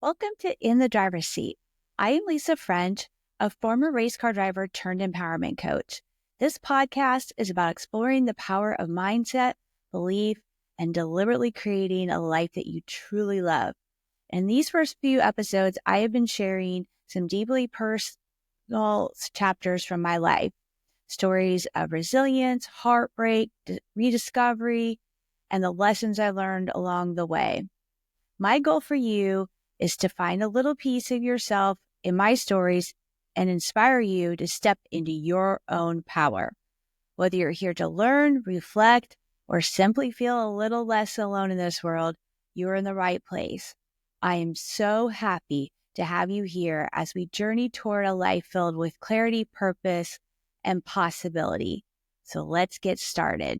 Welcome to In the Driver's Seat. I am Lisa French, a former race car driver turned empowerment coach. This podcast is about exploring the power of mindset, belief, and deliberately creating a life that you truly love. In these first few episodes, I have been sharing some deeply personal chapters from my life, stories of resilience, heartbreak, rediscovery, and the lessons I learned along the way. My goal for you is to find a little piece of yourself in my stories and inspire you to step into your own power. Whether you're here to learn, reflect, or simply feel a little less alone in this world, you're in the right place. I am so happy to have you here as we journey toward a life filled with clarity, purpose, and possibility. So let's get started.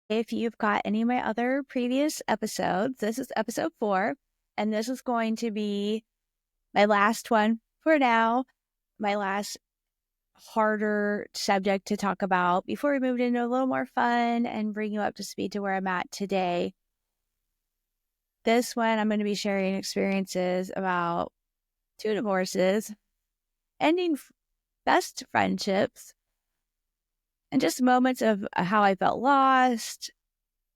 If you've got any of my other previous episodes, this is episode 4, and this is going to be my last one for now, my last harder subject to talk about before we moved into a little more fun and bring you up to speed to where I'm at today. This one, I'm going to be sharing experiences about 2 divorces, ending best friendships, and just moments of how I felt lost,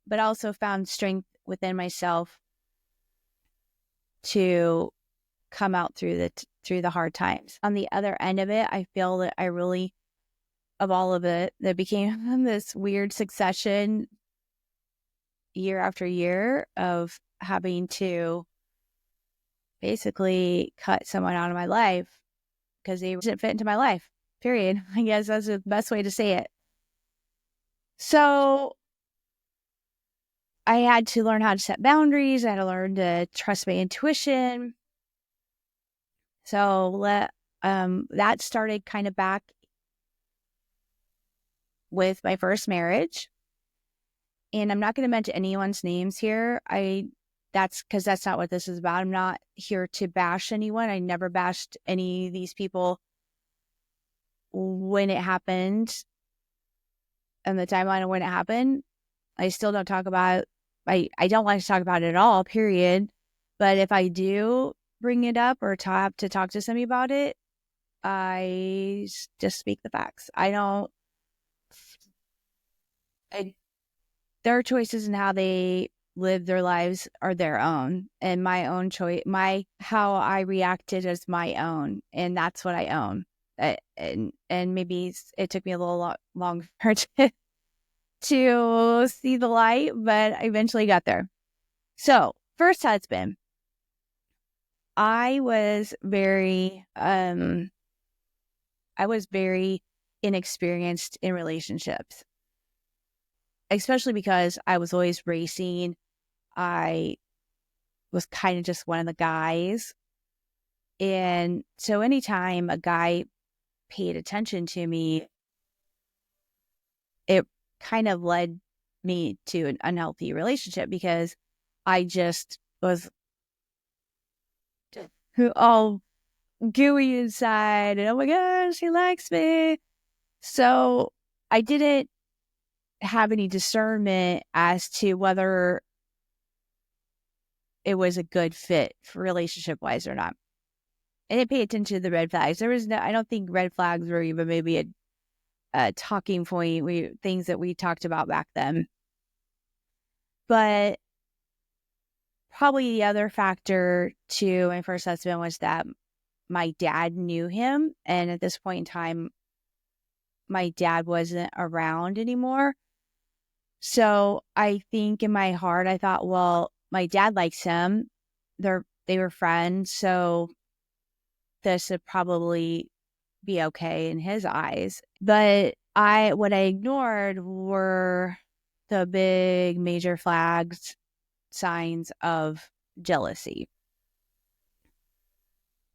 but also found strength within myself to come out through the hard times. On the other end of it, I feel that I really, of all of it, that became this weird succession year after year of having to basically cut someone out of my life because they didn't fit into my life, period. I guess that's the best way to say it. So I had to learn how to set boundaries. I had to learn to trust my intuition. So that started kind of back with my first marriage. And I'm not going to mention anyone's names here. That's because that's not what this is about. I'm not here to bash anyone. I never bashed any of these people when it happened and the timeline of when it happened. I still don't talk about I don't like to talk about it at all, period. But if I do bring it up or talk to somebody about it, I just speak the facts. Their choices and how they live their lives are their own, and my own choice, how I reacted is my own, and that's what I own. And maybe it took me a little longer to see the light, but I eventually got there. So, first husband, I was very inexperienced in relationships, especially because I was always racing. I was kind of just one of the guys. And so anytime a guy paid attention to me, it kind of led me to an unhealthy relationship because I just was all gooey inside and oh my gosh, he likes me. So I didn't have any discernment as to whether it was a good fit for relationship wise or not. I didn't pay attention to the red flags. I don't think red flags were even maybe a talking point, things that we talked about back then. But probably the other factor to my first husband was that my dad knew him. And at this point in time, my dad wasn't around anymore. So I think in my heart, I thought, well, my dad likes him. They were friends. So this would probably be okay in his eyes. But what I ignored were the big major flags, signs of jealousy.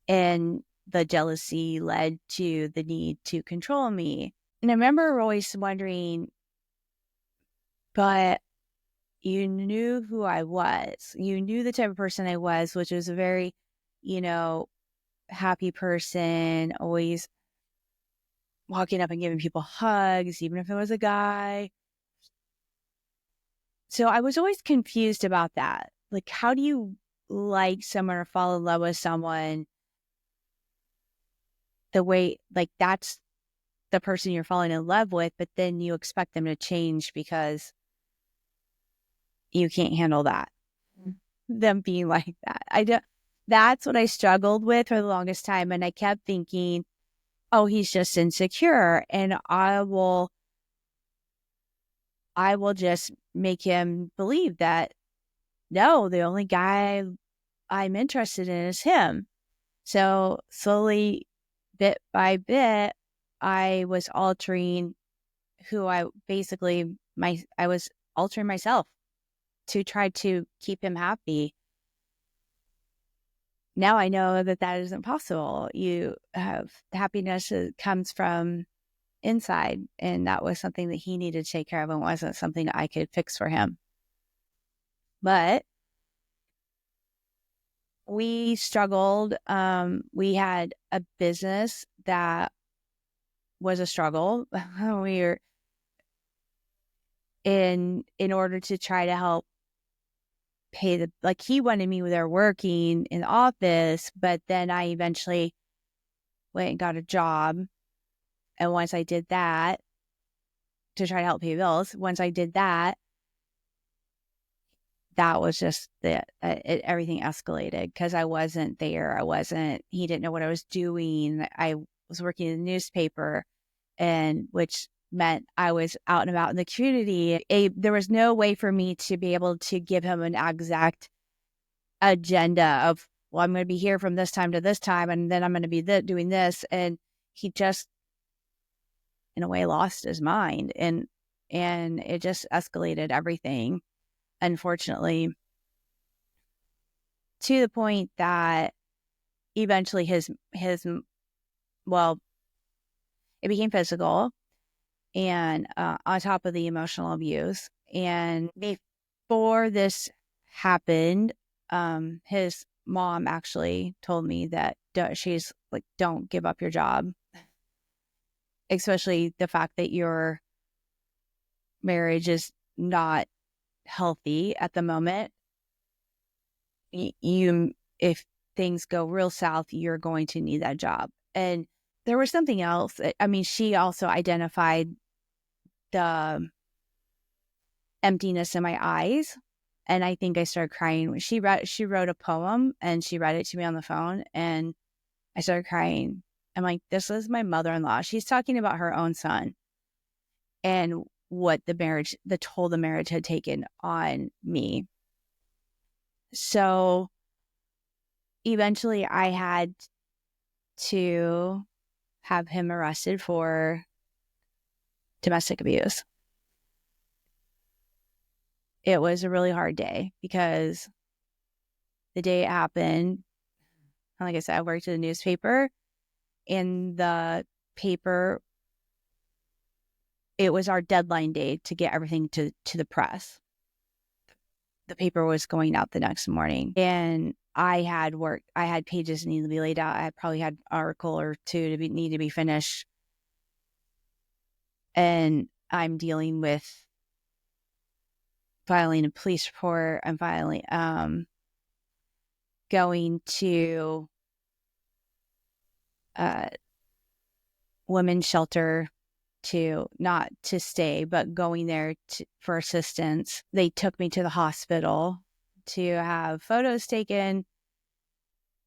And the jealousy led to the need to control me. And I remember always wondering, but you knew who I was. You knew the type of person I was, which was a very, happy person, always walking up and giving people hugs, even if it was a guy. So I was always confused about that. Like, how do you like someone or fall in love with someone the way, like, that's the person you're falling in love with, but then you expect them to change because you can't handle that. Them being like that. That's what I struggled with for the longest time. And I kept thinking, oh, he's just insecure. And I will just make him believe that no, the only guy I'm interested in is him. So slowly, bit by bit, I was altering who I was altering myself to try to keep him happy. Now I know that that isn't possible. You have happiness comes from inside, and that was something that he needed to take care of and wasn't something I could fix for him. But we struggled. We had a business that was a struggle. We were in order to try to help pay he wanted me there working in the office, but then I eventually went and got a job. And once I did that to try to help pay bills, once I did that, that was just everything escalated because I wasn't there. He didn't know what I was doing. I was working in the newspaper, and which meant I was out and about in the community. There was no way for me to be able to give him an exact agenda of, well, I'm going to be here from this time to this time, and then I'm going to be doing this. And he just, in a way, lost his mind, and it just escalated everything, unfortunately, to the point that eventually well, it became physical, and on top of the emotional abuse. And before this happened, his mom actually told me that she's like, don't give up your job, especially the fact that your marriage is not healthy at the moment. If things go real south, you're going to need that job. And there was something else. I mean, she also identified the emptiness in my eyes. And I think I started crying when she wrote a poem and she read it to me on the phone, and I started crying. I'm like, this is my mother-in-law. She's talking about her own son and what the toll the marriage had taken on me. So eventually I had to have him arrested for domestic abuse. It was a really hard day because the day it happened, like I said, I worked at a newspaper. In the paper, it was our deadline day to get everything to the press. The paper was going out the next morning, and I had pages that needed to be laid out. I probably had an article or two need to be finished. And I'm dealing with filing a police report. I'm going to women's shelter not to stay, but going there for assistance. They took me to the hospital to have photos taken,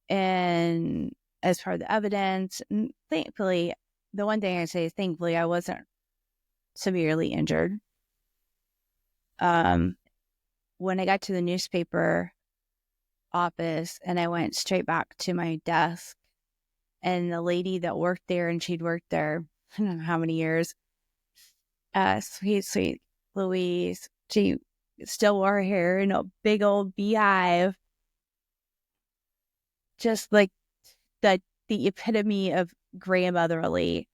and as part of the evidence. And thankfully, the one thing I say is thankfully I wasn't severely injured. When I got to the newspaper office and I went straight back to my desk, and the lady that worked there, and she'd worked there, I don't know how many years, sweet Louise, she still wore her hair in a big old beehive, just like the epitome of grandmotherly,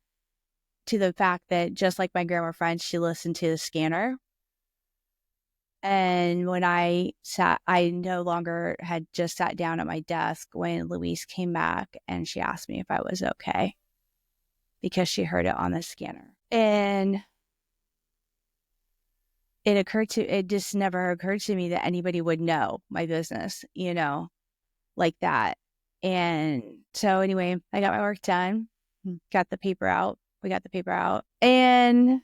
to the fact that just like my grandma friend, she listened to the scanner. And when I no longer had just sat down at my desk when Louise came back, and she asked me if I was okay because she heard it on the scanner. And it just never occurred to me that anybody would know my business, like that. And so anyway, I got my work done, got the paper out. We got the paper out, and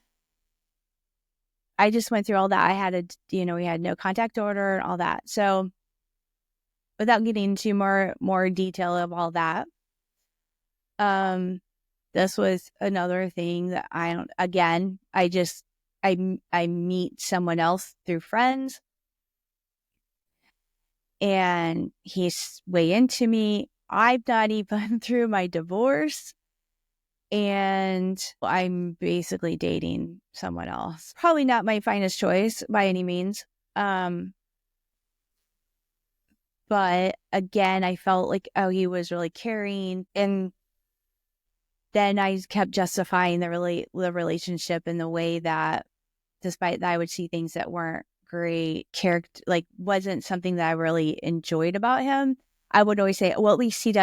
I just went through all that. I had we had no contact order and all that. So without getting into more detail of all that, this was another thing that I meet someone else through friends, and he's way into me. I've not even through my divorce, and I'm basically dating someone else. Probably not my finest choice by any means. But again, I felt like, oh, he was really caring. And then I kept justifying the relationship in the way that, despite that I would see things that weren't great, wasn't something that I really enjoyed about him, I would always say, well, at least he's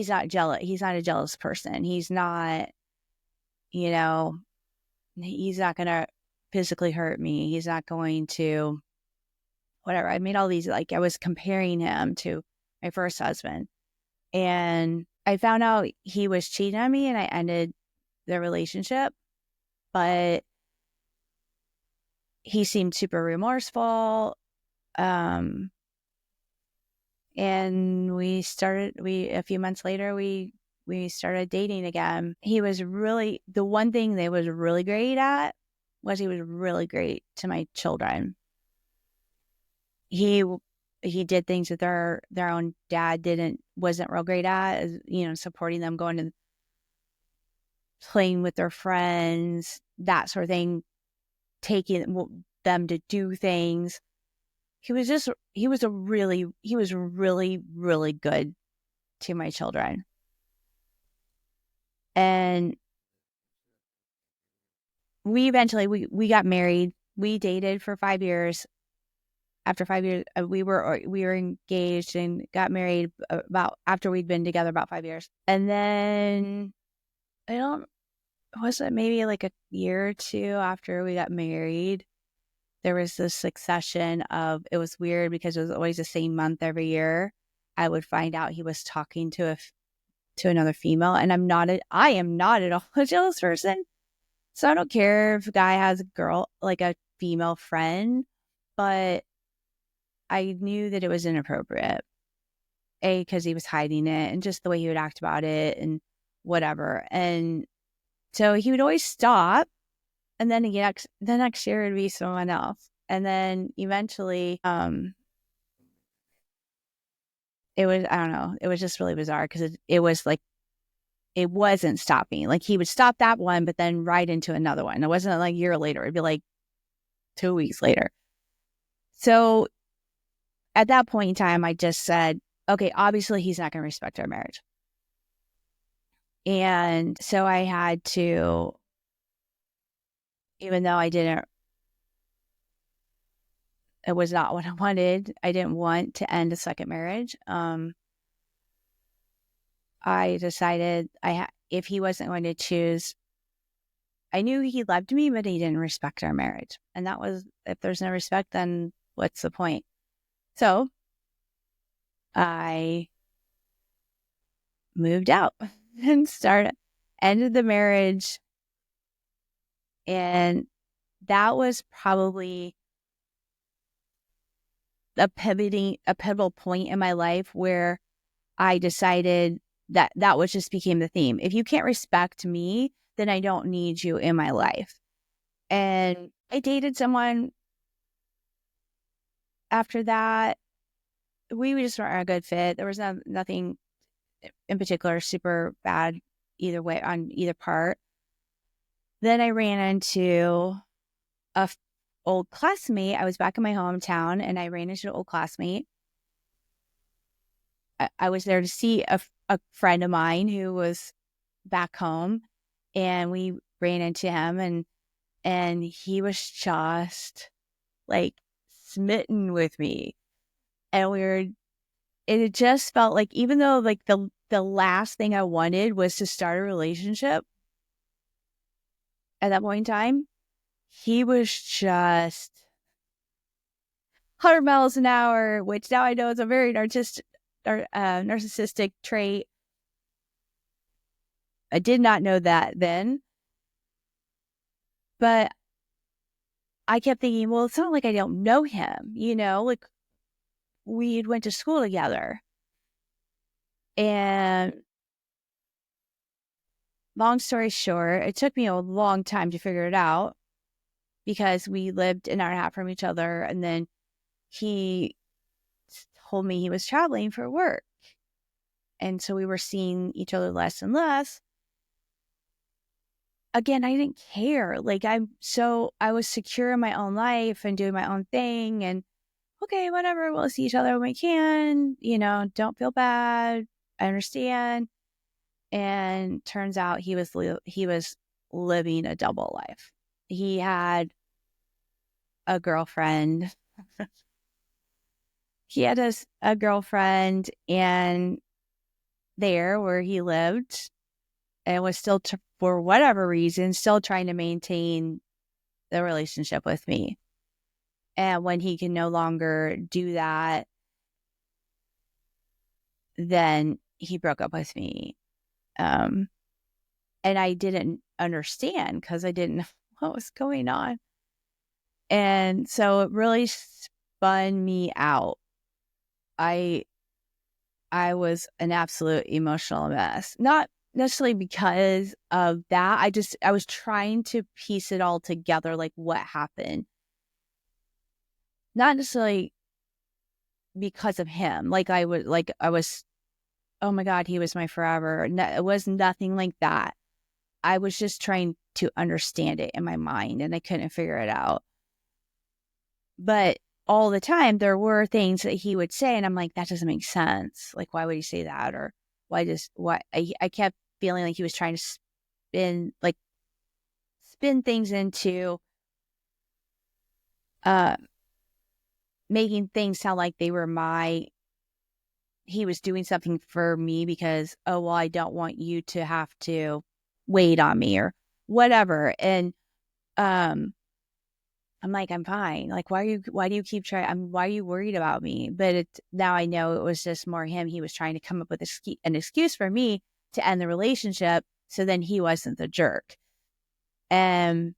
not jealous. He's not a jealous person. He's not, he's not going to physically hurt me. He's not going to whatever. I made all these, I was comparing him to my first husband, and I found out he was cheating on me, and I ended the relationship, but he seemed super remorseful. And a few months later, we started dating again. The one thing they was really great at was he was really great to my children. He did things that their own dad wasn't real great at, supporting them, going to playing with their friends, that sort of thing, taking them to do things. He was really, really good to my children. And we eventually, we got married. We dated for 5 years. After 5 years, we were engaged and got married after we'd been together about 5 years. And then was it maybe like a year or two after we got married, there was this succession of, it was weird because it was always the same month every year. I would find out he was talking to another female, and I am not at all a jealous person. So I don't care if a guy has a female friend, but I knew that it was inappropriate. Because he was hiding it, and just the way he would act about it and whatever. And so he would always stop, and then the next year it would be someone else. And then eventually, it was, I don't know, it was just really bizarre because it was like, it wasn't stopping. Like he would stop that one, but then right into another one. It wasn't like a year later. It'd be like 2 weeks later. So at that point in time, I just said, okay, obviously he's not going to respect our marriage. And so I had to, even though it was not what I wanted. I didn't want to end a second marriage. I decided if he wasn't going to choose, I knew he loved me, but he didn't respect our marriage. And that was, if there's no respect, then what's the point? So I moved out and ended the marriage. And that was probably a pivotal point in my life where I decided that was just became the theme. If you can't respect me, then I don't need you in my life. And I dated someone after that. We just weren't a good fit. There was nothing in particular super bad either way on either part. Then I ran into a old classmate. I was back in my hometown, and I ran into an old classmate. I was there to see a friend of mine who was back home, and we ran into him, and he was just like smitten with me. And it just felt like, even though like the last thing I wanted was to start a relationship at that point in time, he was just, 100 miles an hour, which now I know is a very narcissistic trait. I did not know that then. But I kept thinking, well, it's not like I don't know him, like we went to school together. And long story short, it took me a long time to figure it out because we lived an hour and a half from each other. And then he told me he was traveling for work. And so we were seeing each other less and less. Again, I didn't care. Like I was secure in my own life and doing my own thing. And okay, whatever, we'll see each other when we can. Don't feel bad. I understand. And turns out he was living a double life. He had a girlfriend. He had a girlfriend, and there where he lived, and was still, for whatever reason, still trying to maintain the relationship with me. And when he can no longer do that, then he broke up with me. And I didn't understand because I didn't know what was going on. And so it really spun me out. I was an absolute emotional mess. Not necessarily because of that. I was trying to piece it all together, like what happened. Not necessarily because of him. I was, oh my God, he was my forever. No, it was nothing like that. I was just trying to understand it in my mind, and I couldn't figure it out. But all the time, there were things that he would say, and I'm like, that doesn't make sense. Like, why would he say that? Or I kept feeling like he was trying to spin things into making things sound like they were he was doing something for me because, oh, well, I don't want you to have to wait on me or whatever. And I'm like, I'm fine. Like, why do you keep trying? Why are you worried about me? But now I know it was just more him. He was trying to come up with an excuse for me to end the relationship. So then he wasn't the jerk. And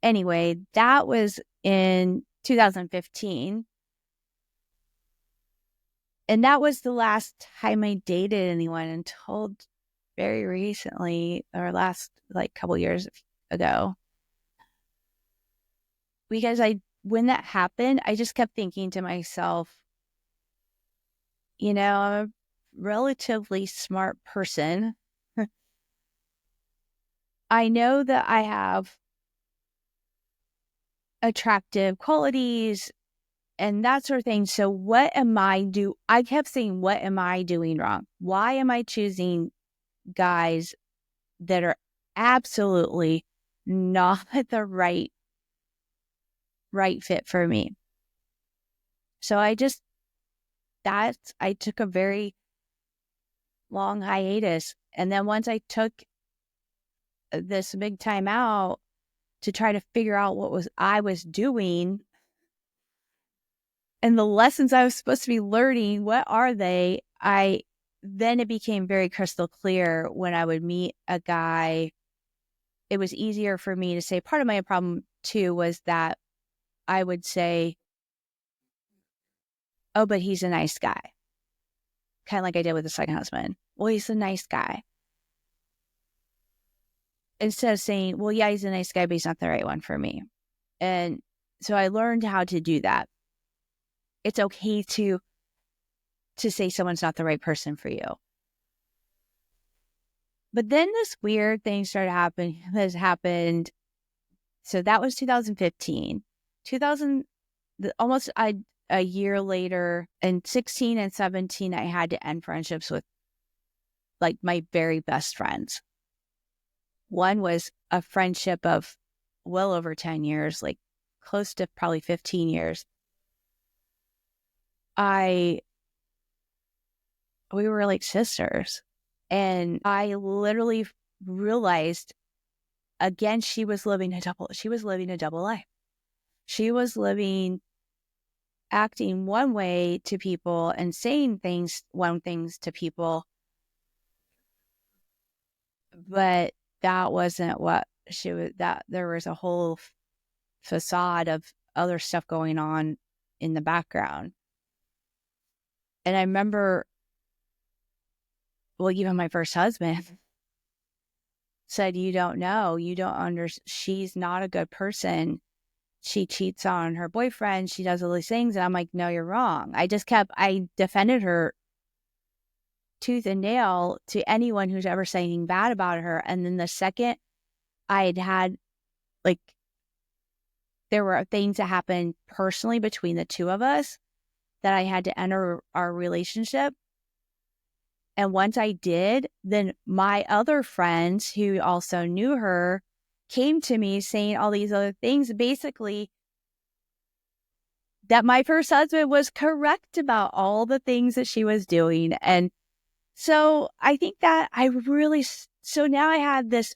anyway, that was in 2015. And that was the last time I dated anyone until very recently, or last couple years ago. Because when that happened, I just kept thinking to myself, I'm a relatively smart person. I know that I have attractive qualities and that sort of thing. So I kept saying, what am I doing wrong? Why am I choosing guys that are absolutely not the right fit for me? So I took a very long hiatus. And then once I took this big time out to try to figure out what I was doing and the lessons I was supposed to be learning, what are they? Then it became very crystal clear when I would meet a guy. It was easier for me to say, part of my problem too was that I would say, oh, but he's a nice guy. Kind of like I did with the second husband. Well, he's a nice guy. Instead of saying, well, yeah, he's a nice guy, but he's not the right one for me. And so I learned how to do that. It's okay to say someone's not the right person for you. But then this weird thing started happening. Has happened. So that was 2015. Almost a year later, in 16 and 17, I had to end friendships with my very best friends. One was a friendship of well over 10 years, close to probably 15 years. We were like sisters. And I literally realized, again, she was living a double life. She was living acting one way to people and saying things to people, but that wasn't what she was. That there was a whole facade of other stuff going on in the background. And I remember, well, even my first husband said, "You don't know, you don't understand. She's not a good person. She cheats on her boyfriend. She does all these things." And I'm like, "No, you're wrong." I defended her tooth and nail to anyone who's ever said anything bad about her. And then the second I had like, there were things that happened personally between the two of us that I had to enter our relationship. And once I did, then my other friends who also knew her came to me saying all these other things, basically that my first husband was correct about all the things that she was doing. And so I think that so now I had this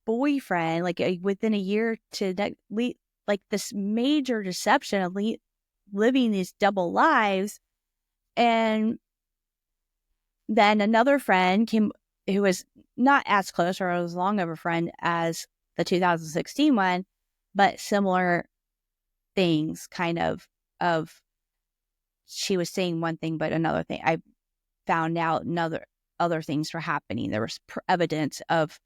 boyfriend, like within a year to like this major deception of living these double lives. And then another friend came who was not as close or as long of a friend as the 2016 one, but similar things of she was saying one thing, but another thing. I found out other things were happening. There was evidence of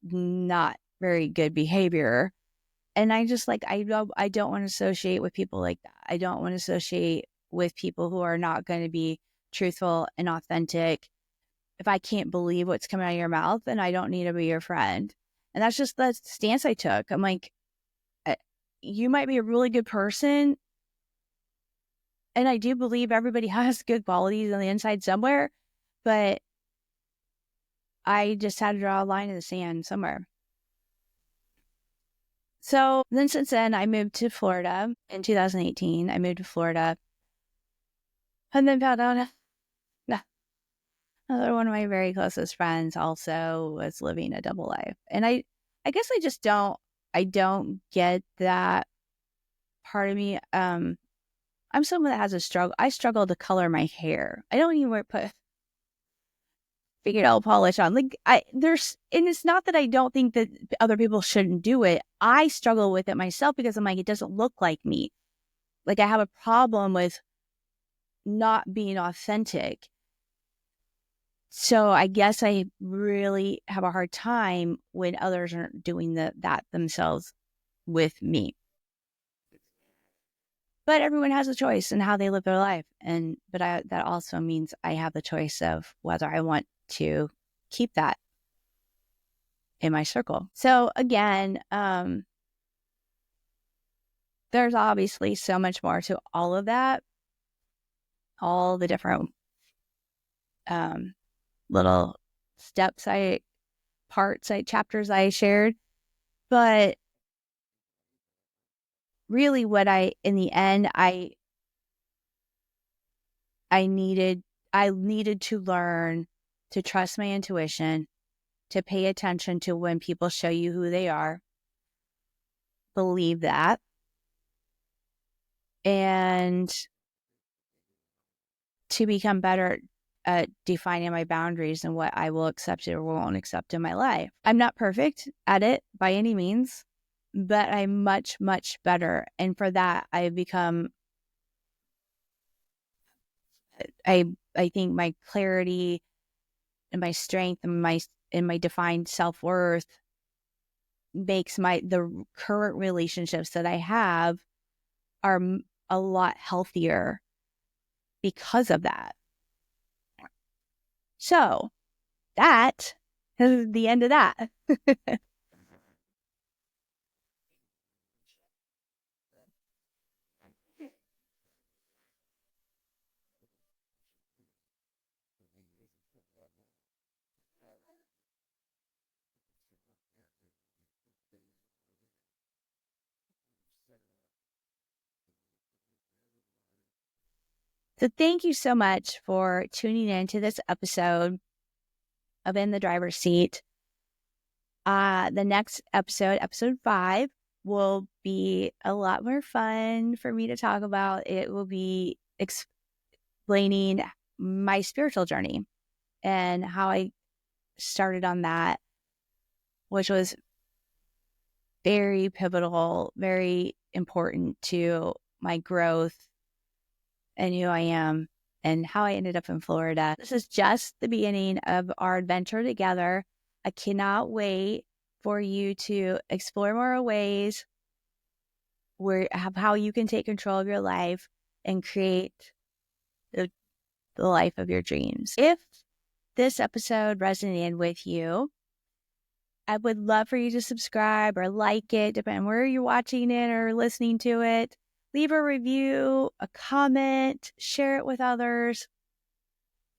not very good behavior. And I just I don't want to associate with people like that. I don't want to associate with people who are not going to be truthful and authentic. If I can't believe what's coming out of your mouth, then I don't need to be your friend. And that's just the stance I took. I'm like, you might be a really good person. And I do believe everybody has good qualities on the inside somewhere, but I just had to draw a line in the sand somewhere. So then since then, I moved to Florida in 2018. I moved to Florida and then found out another one of my very closest friends also was living a double life. And I guess I don't get that part of me. I'm someone that has a struggle. I struggle to color my hair. I don't even put fingernail polish on. And it's not that I don't think that other people shouldn't do it. I struggle with it myself because I'm like, it doesn't look like me. Like I have a problem with not being authentic. So I guess I really have a hard time when others aren't doing that themselves with me. But everyone has a choice in how they live their life. That also means I have the choice of whether I want to keep that in my circle. So again, there's obviously so much more to all of that, all the different little chapters I shared. But really in the end, I needed to learn to trust my intuition, to pay attention to when people show you who they are, believe that, and to become better at defining my boundaries and what I will accept or won't accept in my life. I'm not perfect at it by any means, but I'm much, much better. And for that, I've become, I think my clarity and my strength and my defined self-worth makes the current relationships that I have are a lot healthier because of that. So that is the end of that. So thank you so much for tuning in to this episode of In the Driver's Seat. The next episode 5, will be a lot more fun for me to talk about. It will be explaining my spiritual journey and how I started on that, which was very pivotal, very important to my growth and who I am and how I ended up in Florida. This is just the beginning of our adventure together. I cannot wait for you to explore more ways how you can take control of your life and create the life of your dreams. If this episode resonated with you, I would love for you to subscribe or like it, depending on where you're watching it or listening to it. Leave a review, a comment, share it with others.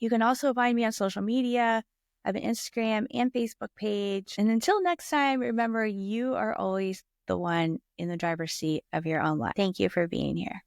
You can also find me on social media. I have an Instagram and Facebook page. And until next time, remember, you are always the one in the driver's seat of your own life. Thank you for being here.